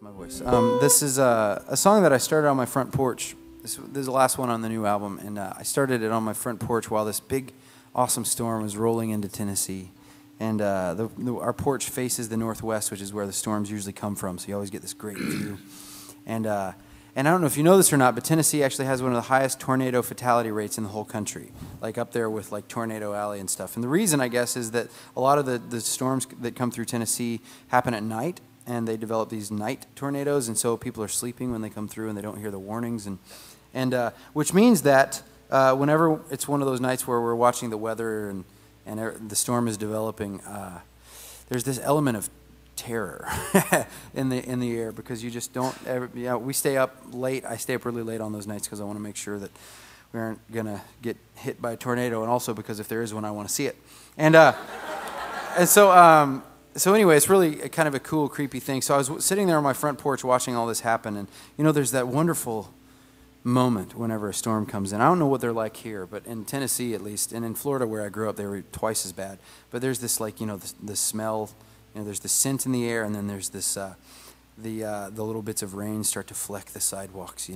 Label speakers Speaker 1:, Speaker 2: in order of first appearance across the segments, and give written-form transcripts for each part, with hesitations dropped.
Speaker 1: My voice. This is a song that I started on my front porch. This is the last one on the new album, and I started it on my front porch while this big, awesome storm was rolling into Tennessee. And our porch faces the northwest, which is where the storms usually come from, so you always get this great view. And I don't know if you know this or not, but Tennessee actually has one of the highest tornado fatality rates in the whole country, like up there with like Tornado Alley and stuff. And the reason, I guess, is that a lot of the storms that come through Tennessee happen at night, and they develop these night tornadoes, and so people are sleeping when they come through and they don't hear the warnings, and which means that whenever it's one of those nights where we're watching the weather and the storm is developing, there's this element of terror in the air, because you just don't ever, we stay up late. I stay up really late on those nights because I want to make sure that we aren't gonna get hit by a tornado, and also because if there is one, I want to see it. So anyway, it's really kind of a cool, creepy thing. So I was sitting there on my front porch watching all this happen, and there's that wonderful moment whenever a storm comes in. I don't know what they're like here, but in Tennessee at least, and in Florida where I grew up, they were twice as bad. But there's this the smell, there's the scent in the air, and then there's this the little bits of rain start to fleck the sidewalks,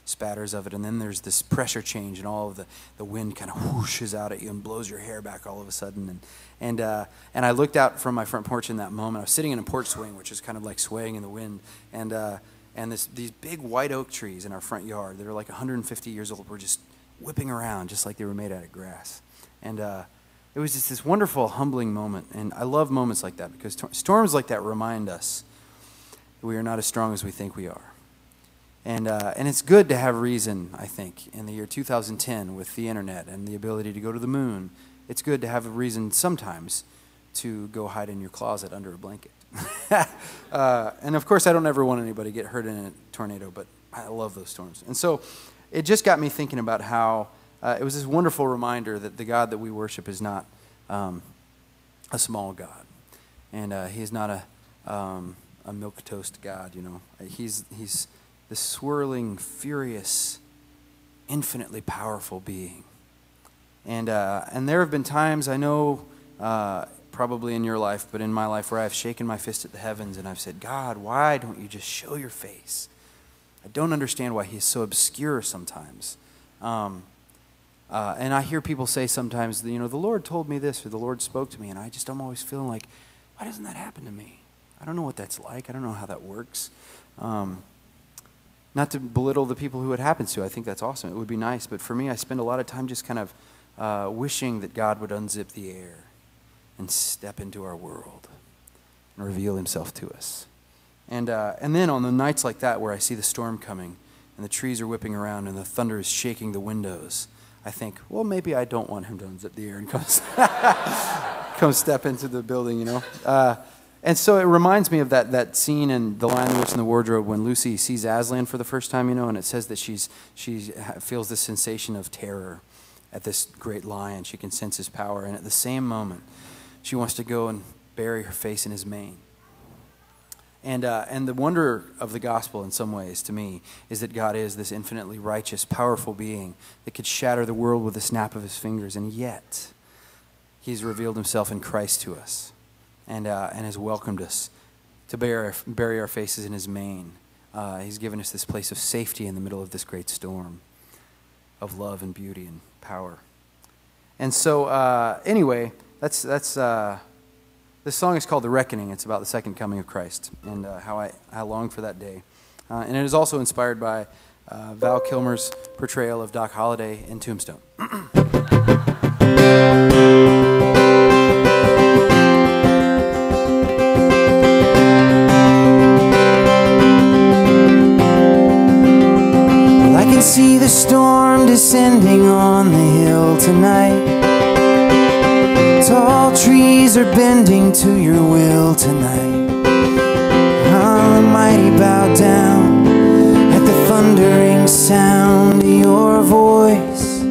Speaker 1: spatters of it, and then there's this pressure change, and all of the wind kind of whooshes out at you and blows your hair back all of a sudden. And I looked out from my front porch in that moment. I was sitting in a porch swing, which is kind of like swaying in the wind, and these big white oak trees in our front yard that are like 150 years old were just whipping around, just like they were made out of grass. And it was just this wonderful, humbling moment. And I love moments like that, because storms like that remind us we are not as strong as we think we are. And it's good to have reason, I think, in the year 2010 with the internet and the ability to go to the moon. It's good to have a reason sometimes to go hide in your closet under a blanket. And of course, I don't ever want anybody to get hurt in a tornado, but I love those storms. And so it just got me thinking about how it was this wonderful reminder that the God that we worship is not a small God. And he is not a milquetoast God, He's this swirling, furious, infinitely powerful being. And there have been times, I know, probably in your life, but in my life, where I've shaken my fist at the heavens and I've said, God, why don't you just show your face? I don't understand why he's so obscure sometimes. And I hear people say sometimes, the Lord told me this, or the Lord spoke to me, and I'm always feeling like, why doesn't that happen to me? I don't know what that's like. I don't know how that works. Not to belittle the people who it happens to. I think that's awesome. It would be nice. But for me, I spend a lot of time just kind of wishing that God would unzip the air and step into our world and reveal himself to us. And then on the nights like that where I see the storm coming and the trees are whipping around and the thunder is shaking the windows, I think, well, maybe I don't want him to unzip the air and come step into the building, And so it reminds me of that scene in The Lion, the Witch, and the Wardrobe when Lucy sees Aslan for the first time, and it says that she feels this sensation of terror at this great lion. She can sense his power, and at the same moment, she wants to go and bury her face in his mane. And the wonder of the gospel, in some ways, to me, is that God is this infinitely righteous, powerful being that could shatter the world with a snap of his fingers, and yet he's revealed himself in Christ to us. And has welcomed us to bury our faces in his mane. He's given us this place of safety in the middle of this great storm of love and beauty and power. And so, anyway, that's this song is called "The Reckoning." It's about the second coming of Christ and how I long for that day. And it is also inspired by Val Kilmer's portrayal of Doc Holliday in Tombstone.
Speaker 2: See the storm descending on the hill tonight. Tall trees are bending to your will tonight. The mighty bow down at the thundering sound of your voice.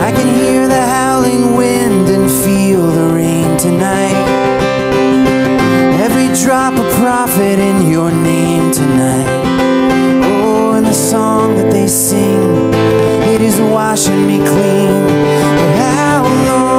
Speaker 2: I can hear the howling wind and feel the rain tonight. Every drop a prophet in your name tonight. The song that they sing, it is washing me clean. But how long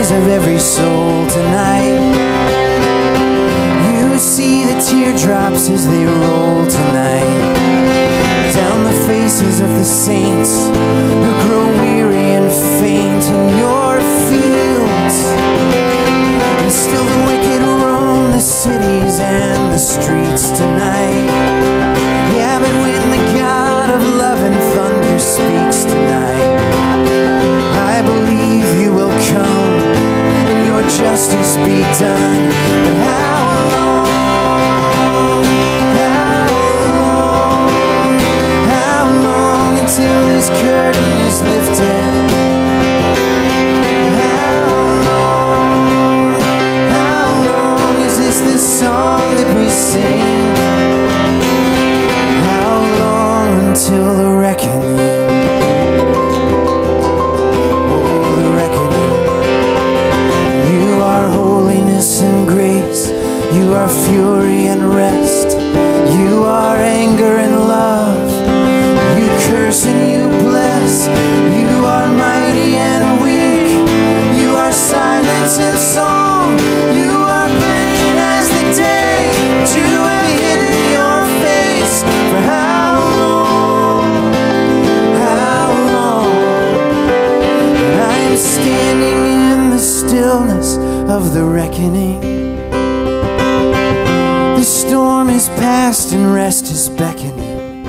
Speaker 2: eyes of every soul tonight. You see the teardrops as they roll tonight down the faces of the saints who grow weary and faint in your fields. And still the wicked roam the cities and the streets tonight. Yeah, but when the God of love and thunder speaks tonight, I believe you will come and your justice be done. But how long, how long until this curtain is lifted? How long is this the song that we sing? How long until the reckoning? You are fury and rest. You are anger and love. You curse and you bless. You are mighty and weak. You are silence and song. You are plain as the day. But you have hidden your face. For how long? How long? And I am standing in the stillness of the reckoning. The storm is past and rest is beckoning.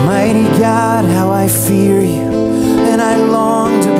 Speaker 2: Mighty God, how I fear you, and I long to